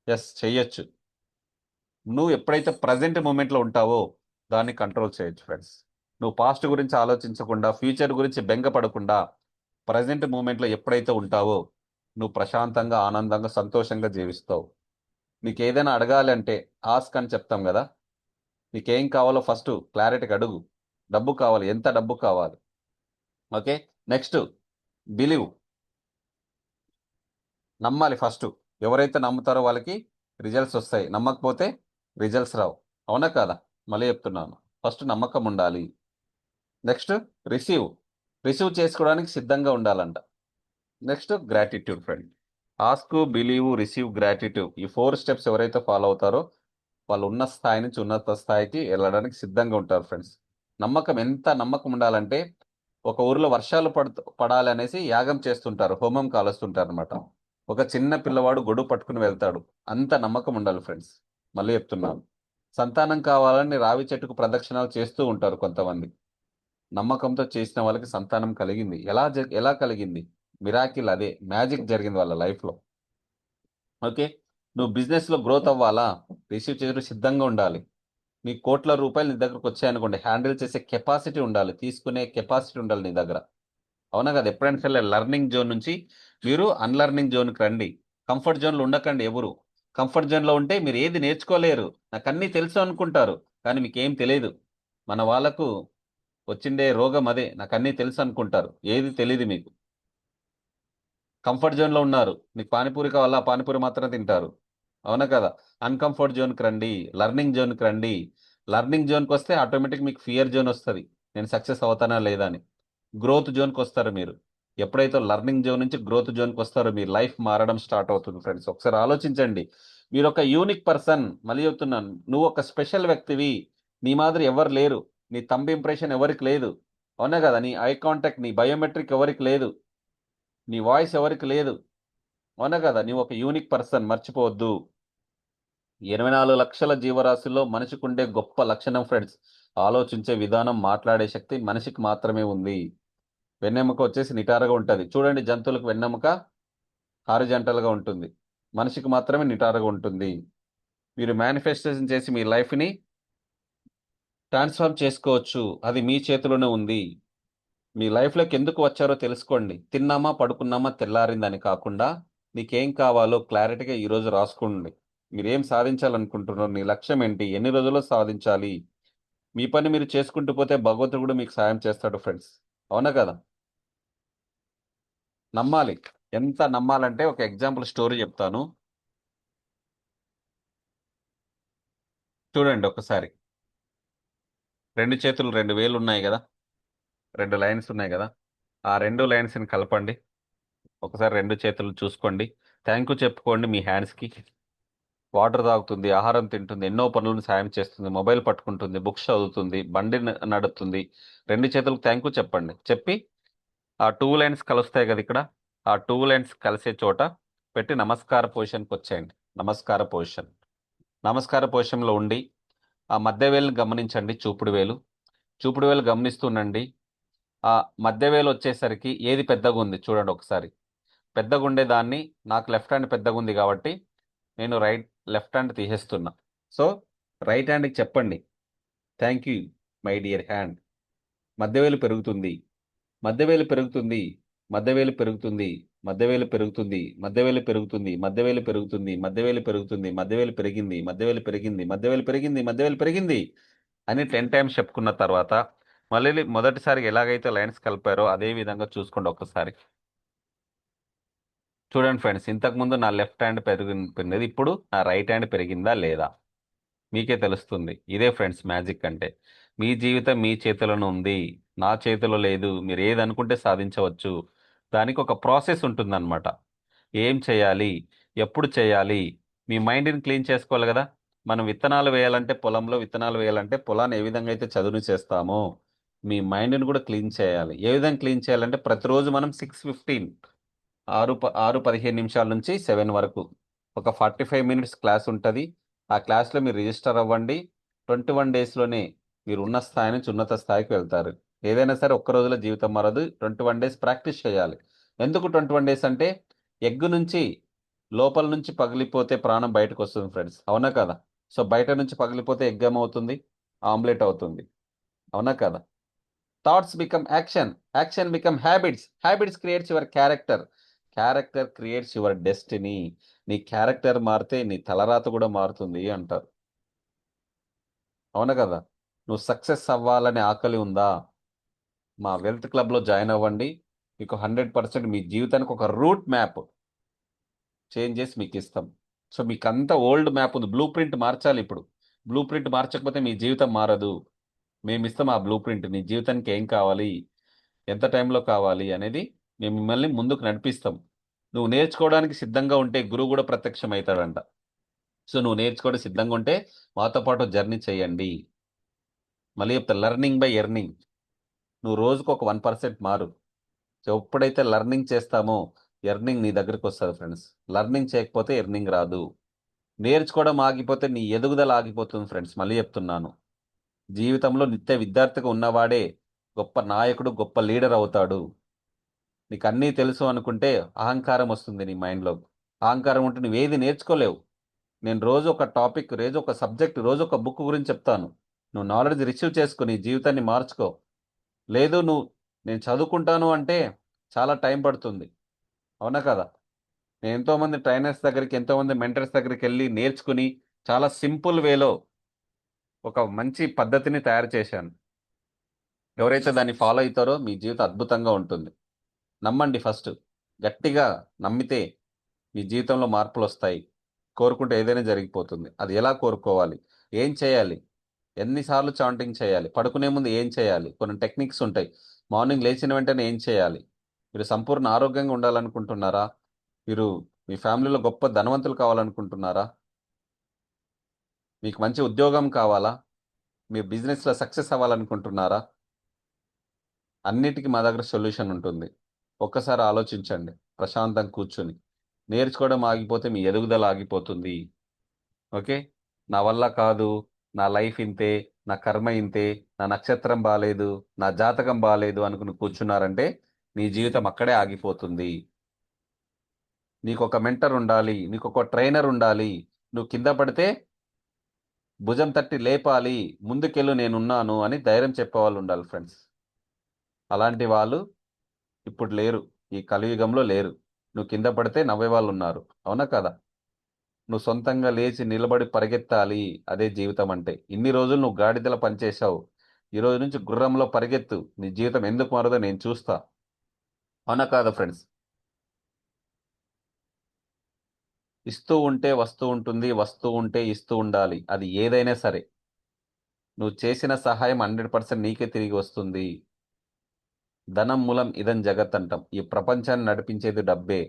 ఎస్, చెయ్యొచ్చు. నువ్వు ఎప్పుడైతే ప్రజెంట్ మూమెంట్లో ఉంటావో దాన్ని కంట్రోల్ చేయొచ్చు ఫ్రెండ్స్. నువ్వు పాస్ట్ గురించి ఆలోచించకుండా, ఫ్యూచర్ గురించి బెంగపడకుండా, ప్రజెంట్ మూమెంట్లో ఎప్పుడైతే ఉంటావో నువ్వు ప్రశాంతంగా, ఆనందంగా, సంతోషంగా జీవిస్తావు. నీకు ఏదైనా అడగాలి అంటే ఆస్క్ అని చెప్తాం కదా. నీకేం కావాలో ఫస్ట్ క్లారిటీగా అడుగు. డబ్బు కావాలి, ఎంత డబ్బు కావాలి? ఓకే. Next, believe. నమ్మాలి ఫస్ట్. ఎవరైతే నమ్ముతారో వాళ్ళకి రిజల్ట్స్ వస్తాయి, నమ్మకపోతే రిజల్ట్స్ రావు. అవునా కాదా? మళ్ళీ చెప్తున్నాను, ఫస్ట్ నమ్మకం ఉండాలి. Next, receive. రిసీవ్ చేసుకోవడానికి సిద్ధంగా ఉండాలంట. Next, gratitude friend. Ask, believe, receive, gratitude. ఈ 4 స్టెప్స్ ఎవరైతే ఫాలో అవుతారో వాళ్ళు ఉన్న స్థాయి నుంచి ఉన్నత స్థాయికి వెళ్ళడానికి సిద్ధంగా ఉంటారు ఫ్రెండ్స్. నమ్మకం, ఎంత నమ్మకం ఉండాలంటే ఒక ఊరిలో వర్షాలు పడాలి అనేసి యాగం చేస్తుంటారు, హోమం కాలుస్తుంటారు అనమాట. ఒక చిన్న పిల్లవాడు గొడుగు పట్టుకుని వెళ్తాడు. అంత నమ్మకం ఉండాలి ఫ్రెండ్స్. మళ్ళీ చెప్తున్నాను, సంతానం కావాలని రావి చెట్టుకు ప్రదక్షిణాలు చేస్తూ ఉంటారు కొంతమంది. నమ్మకంతో చేసిన వాళ్ళకి సంతానం కలిగింది. ఎలా కలిగింది? మిరాకిల్, అదే మ్యాజిక్ జరిగింది వాళ్ళ లైఫ్లో. ఓకే. నువ్వు బిజినెస్లో గ్రోత్ అవ్వాలా? రిసీవ్ చేయడం సిద్ధంగా ఉండాలి. నీ కోట్ల రూపాయలు నీ దగ్గరకు వచ్చాయనుకోండి, హ్యాండిల్ చేసే కెపాసిటీ ఉండాలి, తీసుకునే కెపాసిటీ ఉండాలి నీ దగ్గర. అవునా కదా? ఎప్పుడైనా సరే లెర్నింగ్ జోన్ నుంచి మీరు అన్లర్నింగ్ జోన్కి రండి. కంఫర్ట్ జోన్లో ఉండకండి ఎవరు. కంఫర్ట్ జోన్లో ఉంటే మీరు ఏది నేర్చుకోలేరు. నాకు అన్నీ తెలుసు అనుకుంటారు, కానీ మీకు ఏం తెలియదు. మన వాళ్ళకు వచ్చిండే రోగం అదే, నాకు అన్నీ తెలుసు అనుకుంటారు, ఏది తెలియదు మీకు. కంఫర్ట్ జోన్లో ఉన్నారు, నీకు పానీపూరి కావాలా, పానీపూరి మాత్రం తింటారు. అవునా కదా? అన్కంఫర్ట్ జోన్కి రండి, లర్నింగ్ జోన్కి రండి. లర్నింగ్ జోన్కి వస్తే ఆటోమేటిక్ మీకు ఫియర్ జోన్ వస్తుంది, నేను సక్సెస్ అవుతానా లేదా అని. గ్రోత్ జోన్కి వస్తారు మీరు. ఎప్పుడైతే లర్నింగ్ జోన్ నుంచి గ్రోత్ జోన్కి వస్తారో మీ లైఫ్ మారడం స్టార్ట్ అవుతుంది ఫ్రెండ్స్. ఒకసారి ఆలోచించండి. మీరు ఒక యూనిక్ పర్సన్. మళ్ళీ చెప్తున్నాను, నువ్వు ఒక స్పెషల్ వ్యక్తివి. నీ మాదిరి ఎవరు లేరు. నీ థంబ్ ఇంప్రెషన్ ఎవరికి లేదు. అవునా కదా? నీ ఐ కాంటాక్ట్, నీ బయోమెట్రిక్ ఎవరికి లేదు. నీ వాయిస్ ఎవరికి లేదు. అవునా కదా? నీవు ఒక యూనిక్ పర్సన్, మర్చిపోవద్దు. 24 లక్షల జీవరాశుల్లో మనిషికుండే గొప్ప లక్షణం ఫ్రెండ్స్, ఆలోచించే విధానం, మాట్లాడే శక్తి మనిషికి మాత్రమే ఉంది. వెన్నెముక వచ్చేసి నిటారుగా ఉంటుంది. చూడండి, జంతువులకు వెన్నెముక హారిజంటల్గా ఉంటుంది, మనిషికి మాత్రమే నిటారుగా ఉంటుంది. మీరు మేనిఫెస్టేషన్ చేసి మీ లైఫ్ని ట్రాన్స్ఫార్మ్ చేసుకోవచ్చు. అది మీ చేతిలోనే ఉంది. మీ లైఫ్లోకి ఎందుకు వచ్చారో తెలుసుకోండి. తిన్నామా, పడుకున్నామా, తెల్లారిందని కాకుండా నీకేం కావాలో క్లారిటీగా ఈరోజు రాసుకోండి. మీరేం సాధించాలనుకుంటున్నారు? నీ లక్ష్యం ఏంటి? ఎన్ని రోజుల్లో సాధించాలి? మీ పని మీరు చేసుకుంటూ పోతే భగవంతుడు కూడా మీకు సాయం చేస్తాడు ఫ్రెండ్స్. అవునా కదా? నమ్మాలి. ఎంత నమ్మాలంటే ఒక ఎగ్జాంపుల్ స్టోరీ చెప్తాను, చూడండి ఒకసారి. 2 చేతులు, 2 వేలు ఉన్నాయి కదా, 2 లైన్స్ ఉన్నాయి కదా. ఆ 2 లైన్స్ని కలపండి. ఒకసారి 2 చేతులు చూసుకోండి. థ్యాంక్ యూ చెప్పుకోండి మీ హ్యాండ్స్కి. వాటర్ తాగుతుంది, ఆహారం తింటుంది, ఎన్నో పనులను సాయం చేస్తుంది, మొబైల్ పట్టుకుంటుంది, బుక్స్ చదువుతుంది, బండి నడుపుతుంది. 2 చేతులకు థ్యాంక్ యూ చెప్పండి. చెప్పి ఆ 2 లైన్స్ కలుస్తాయి కదా ఇక్కడ, ఆ 2 లైన్స్ కలిసే చోట పెట్టి నమస్కార పొజిషన్కి వచ్చేయండి. నమస్కార పొజిషన్. నమస్కార పొజిషన్లో ఉండి ఆ మధ్య వేలుని గమనించండి. చూపుడు వేలు. చూపుడు వేలు గమనిస్తుండండి. ఆ మధ్య వేలు వచ్చేసరికి ఏది పెద్దగా ఉంది చూడండి ఒకసారి. పెద్దగా ఉండే దాన్ని, నాకు లెఫ్ట్ హ్యాండ్ పెద్దగా ఉంది కాబట్టి నేను లెఫ్ట్ హ్యాండ్ తీసేస్తున్నా. సో రైట్ హ్యాండ్కి చెప్పండి, thank you my dear hand. మధ్యవేలు పెరుగుతుంది, మధ్యవేలు పెరుగుతుంది, మధ్యవేలు పెరుగుతుంది, మధ్యవేలు పెరుగుతుంది, మధ్యవేలు పెరుగుతుంది, మధ్యవేలు పెరుగుతుంది, మధ్యవేలు పెరుగుతుంది, మధ్యవేలు పెరిగింది, మధ్యవేలు పెరిగింది, మధ్యవేలు పెరిగింది, మధ్యవేలు పెరిగింది అని 10 టైమ్స్ చెప్పుకున్న తర్వాత మళ్ళీ మొదటిసారి ఎలాగైతే లైన్స్ కలిపారో అదే విధంగా చూసుకోండి ఒక్కసారి. చూడండి ఫ్రెండ్స్, ఇంతకుముందు నా లెఫ్ట్ హ్యాండ్ పెరిగింది, ఇప్పుడు నా రైట్ హ్యాండ్ పెరిగిందా లేదా మీకే తెలుస్తుంది. ఇదే ఫ్రెండ్స్ మ్యాజిక్ అంటే. మీ జీవితం మీ చేతిలోనే ఉంది, నా చేతిలో లేదు. మీరు ఏది అనుకుంటే సాధించవచ్చు. దానికి ఒక ప్రాసెస్ ఉంటుందన్నమాట. ఏం చేయాలి, ఎప్పుడు చేయాలి, మీ మైండ్ని క్లీన్ చేసుకోవాలి కదా. మనం విత్తనాలు వేయాలంటే, పొలంలో విత్తనాలు వేయాలంటే పొలాన్ని ఏ విధంగా అయితే చదును చేస్తామో మీ మైండ్ని కూడా క్లీన్ చేయాలి. ఏ విధంగా క్లీన్ చేయాలంటే ప్రతిరోజు మనం 6:15, 6:15 నిమిషాల నుంచి 7 వరకు ఒక 45 మినిట్స్ క్లాస్ ఉంటుంది. ఆ క్లాస్లో మీరు రిజిస్టర్ అవ్వండి. 21 డేస్లోనే మీరు ఉన్న స్థాయి నుంచి ఉన్నత స్థాయికి వెళ్తారు. ఏదైనా సరే ఒక్క రోజులో జీవితం మారదు. 21 డేస్ ప్రాక్టీస్ చేయాలి. ఎందుకు 21 డేస్ అంటే ఎగ్ నుంచి లోపల నుంచి పగిలిపోతే ప్రాణం బయటకు వస్తుంది ఫ్రెండ్స్, అవునా కదా? సో బయట నుంచి పగిలిపోతే ఎగ్ ఏమవుతుంది? ఆమ్లెట్ అవుతుంది, అవునా కదా? Thoughts become action, action become habits, habits creates your character, character creates your destiny. నీ క్యారెక్టర్ మారితే నీ తలరాత కూడా మారుతుంది అంటారు, అవునా కదా? నువ్వు సక్సెస్ అవ్వాలనే ఆకలి ఉందా? మా వెల్త్ క్లబ్లో జాయిన్ అవ్వండి. మీకు 100% మీ జీవితానికి ఒక రూట్ మ్యాప్ చేంజ్ చేసి మీకు ఇస్తాం. సో మీకు అంతా ఓల్డ్ మ్యాప్ ఉంది, బ్లూ ప్రింట్ మార్చాలి ఇప్పుడు. బ్లూ ప్రింట్ మార్చకపోతే మీ జీవితం మారదు. మేము ఇస్తాం ఆ బ్లూ ప్రింట్. నీ జీవితానికి ఏం కావాలి, ఎంత టైంలో కావాలి అనేది మేము మిమ్మల్ని ముందుకు నడిపిస్తాం. నువ్వు నేర్చుకోవడానికి సిద్ధంగా ఉంటే గురువు కూడా ప్రత్యక్షం అవుతాడంట. సో నువ్వు నేర్చుకోవడం సిద్ధంగా ఉంటే మాతో పాటు జర్నీ చేయండి. మళ్ళీ చెప్తా, లెర్నింగ్ బై ఎర్నింగ్. నువ్వు రోజుకు ఒక 1% మారు. సో ఎప్పుడైతే లెర్నింగ్ చేస్తామో ఎర్నింగ్ నీ దగ్గరికి వస్తుంది ఫ్రెండ్స్. లెర్నింగ్ చేయకపోతే ఎర్నింగ్ రాదు. నేర్చుకోవడం ఆగిపోతే నీ ఎదుగుదల ఆగిపోతుంది ఫ్రెండ్స్. మళ్ళీ చెప్తున్నాను, జీవితంలో నిత్య విద్యార్థిగా ఉన్నవాడే గొప్ప నాయకుడు, గొప్ప లీడర్ అవుతాడు. నీకు అన్నీ తెలుసు అనుకుంటే అహంకారం వస్తుంది నీ మైండ్లో. అహంకారం ఉంటే నువ్వేది నేర్చుకోలేవు. నేను రోజు ఒక టాపిక్, రోజు ఒక సబ్జెక్ట్, రోజు ఒక బుక్ గురించి చెప్తాను. నువ్వు నాలెడ్జ్ రిసీవ్ చేసుకుని జీవితాన్ని మార్చుకో. లేదు నువ్వు నేను చదువుకుంటాను అంటే చాలా టైం పడుతుంది, అవునా కదా? నేను ఎంతోమంది ట్రైనర్స్ దగ్గరికి, ఎంతోమంది మెంటర్స్ దగ్గరికి వెళ్ళి నేర్చుకుని చాలా సింపుల్ వేలో ఒక మంచి పద్ధతిని తయారు చేశాను. ఎవరైతే దాన్ని ఫాలో అవుతారో మీ జీవితం అద్భుతంగా ఉంటుంది. నమ్మండి ఫస్ట్. గట్టిగా నమ్మితే మీ జీవితంలో మార్పులు వస్తాయి. కోరుకుంటే ఏదైనా జరిగిపోతుంది. అది ఎలా కోరుకోవాలి, ఏం చేయాలి, ఎన్నిసార్లు చాంటింగ్ చేయాలి, పడుకునే ముందు ఏం చేయాలి, కొన్ని టెక్నిక్స్ ఉంటాయి. మార్నింగ్ లేచిన వెంటనే ఏం చేయాలి. మీరు సంపూర్ణ ఆరోగ్యంగా ఉండాలనుకుంటున్నారా? మీరు మీ ఫ్యామిలీలో గొప్ప ధనవంతులు కావాలనుకుంటున్నారా? మీకు మంచి ఉద్యోగం కావాలా? మీరు బిజినెస్లో సక్సెస్ అవ్వాలనుకుంటున్నారా? అన్నిటికీ మా దగ్గర సొల్యూషన్ ఉంటుంది. ఒక్కసారి ఆలోచించండి ప్రశాంతంగా కూర్చొని. నేర్చుకోవడం ఆగిపోతే మీ ఎదుగుదల ఆగిపోతుంది. ఓకే. నా వల్ల కాదు, నా లైఫ్ ఇంతే, నా కర్మ ఇంతే, నా నక్షత్రం బాలేదు, నా జాతకం బాలేదు అనుకుని కూర్చున్నారంటే నీ జీవితం అక్కడే ఆగిపోతుంది. నీకు ఒక మెంటర్ ఉండాలి, నీకు ఒక ట్రైనర్ ఉండాలి. నువ్వు కింద పడితే భుజం తట్టి లేపాలి, ముందుకెళ్ళు నేనున్నాను అని ధైర్యం చెప్పేవాళ్ళు ఉండాలి ఫ్రెండ్స్. అలాంటి వాళ్ళు ఇప్పుడు లేరు, ఈ కలియుగంలో లేరు. నువ్వు కింద పడితే నవ్వే వాళ్ళు ఉన్నారు, అవునా కదా? నువ్వు సొంతంగా లేచి నిలబడి పరిగెత్తాలి. అదే జీవితం అంటే. ఇన్ని రోజులు నువ్వు గాడిదల పనిచేశావు, ఈ రోజు నుంచి గుర్రంలో పరిగెత్తు. నీ జీవితం ఎందుకు మారదో నేను చూస్తా, అవునా కాదా ఫ్రెండ్స్? ఇస్తూ ఉంటే వస్తూ ఉంటుంది, వస్తూ ఉంటే ఇస్తూ ఉండాలి. అది ఏదైనా సరే. నువ్వు చేసిన సహాయం 100% నీకే తిరిగి వస్తుంది. ధనం మూలం ఇదం జగత్ అంటాం. ఈ ప్రపంచాన్ని నడిపించేది డబ్బే.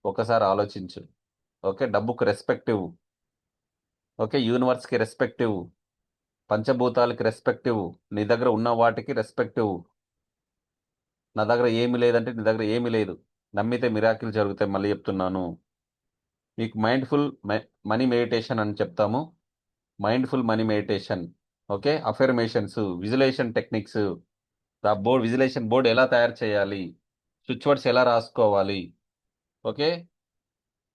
ఒకసారి ఆలోచించు. ఓకే, డబ్బుకు రెస్పెక్టివ్. ఓకే, యూనివర్స్కి రెస్పెక్టివ్, పంచభూతాలకి రెస్పెక్టివ్, నీ దగ్గర ఉన్న వాటికి రెస్పెక్టివ్. నా దగ్గర ఏమి లేదంటే నీ దగ్గర ఏమీ లేదు. నమ్మితే మిరాకిల్ జరుగుతాయి. మళ్ళీ చెప్తున్నాను, మీకు మైండ్ఫుల్ మనీ మెడిటేషన్ అని చెప్తాము. Mindful money meditation. Okay, affirmations, విజులేషన్ techniques, ఆ బోర్డ్, విజులేషన్ బోర్డ్ ఎలా తయారు చేయాలి, స్విచ్ వర్డ్స్ ఎలా రాసుకోవాలి, ఓకే,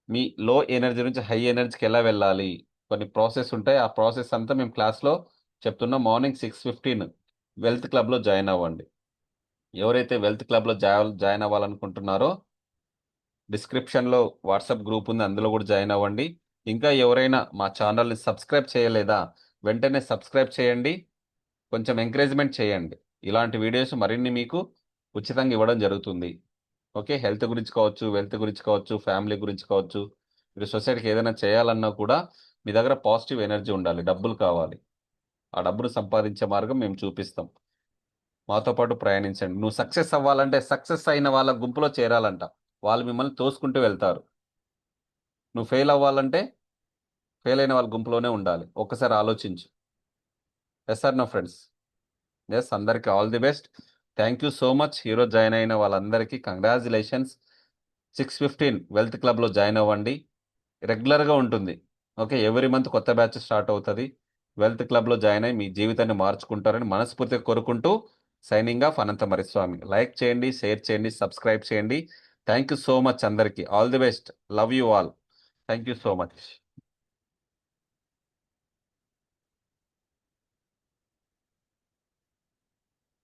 మీ లో ఎనర్జీ నుంచి హై ఎనర్జీకి ఎలా వెళ్ళాలి, కొన్ని ప్రాసెస్ ఉంటాయి. ఆ ప్రాసెస్ అంతా మేము క్లాస్లో చెప్తున్నాం. మార్నింగ్ 6:15 వెల్త్ క్లబ్లో జాయిన్ అవ్వండి. ఎవరైతే వెల్త్ క్లబ్లో జాయిన్ అవ్వాలనుకుంటున్నారో డిస్క్రిప్షన్లో వాట్సాప్ గ్రూప్ ఉంది, అందులో కూడా జాయిన్ అవ్వండి. ఇంకా ఎవరైనా మా ఛానల్ని సబ్స్క్రైబ్ చేయలేదా, వెంటనే సబ్స్క్రైబ్ చేయండి. కొంచెం ఎంకరేజ్మెంట్ చేయండి. ఇలాంటి వీడియోస్ మరిన్ని మీకు ఉచితంగా ఇవ్వడం జరుగుతుంది. ఓకే, హెల్త్ గురించి కావచ్చు, వెల్త్ గురించి కావచ్చు, ఫ్యామిలీ గురించి కావచ్చు. మీరు సొసైటీకి ఏదైనా చేయాలన్నా కూడా మీ దగ్గర పాజిటివ్ ఎనర్జీ ఉండాలి, డబ్బులు కావాలి. ఆ డబ్బును సంపాదించే మార్గం మేము చూపిస్తాం. మాతో పాటు ప్రయాణించండి. నువ్వు సక్సెస్ అవ్వాలంటే సక్సెస్ అయిన వాళ్ళ గుంపులో చేరాలంట. వాళ్ళు మిమ్మల్ని తోసుకుంటూ వెళ్తారు. నువ్వు ఫెయిల్ అవ్వాలంటే ఫెయిల్ అయిన వాళ్ళ గుంపులోనే ఉండాలి. ఒక్కసారి ఆలోచించు. Yes sir, no friends? Yes, అందరికీ all the best. Thank you so much. ఈరోజు జాయిన్ అయిన వాళ్ళందరికీ కంగ్రాచులేషన్స్. 6:15 వెల్త్ క్లబ్లో జాయిన్ అవ్వండి. రెగ్యులర్గా ఉంటుంది. ఓకే, ఎవ్రీ మంత్ కొత్త బ్యాచ్ స్టార్ట్ అవుతుంది. వెల్త్ క్లబ్లో జాయిన్ అయ్యి మీ జీవితాన్ని మార్చుకుంటారని మనస్ఫూర్తిగా కోరుకుంటూ సైనింగ్ ఆఫ్ అనంత మరిస్వామి. లైక్ చేయండి, షేర్ చేయండి, సబ్స్క్రైబ్ చేయండి. థ్యాంక్ యూ సో మచ్ అందరికీ. All the best. Love you all. Thank you so much.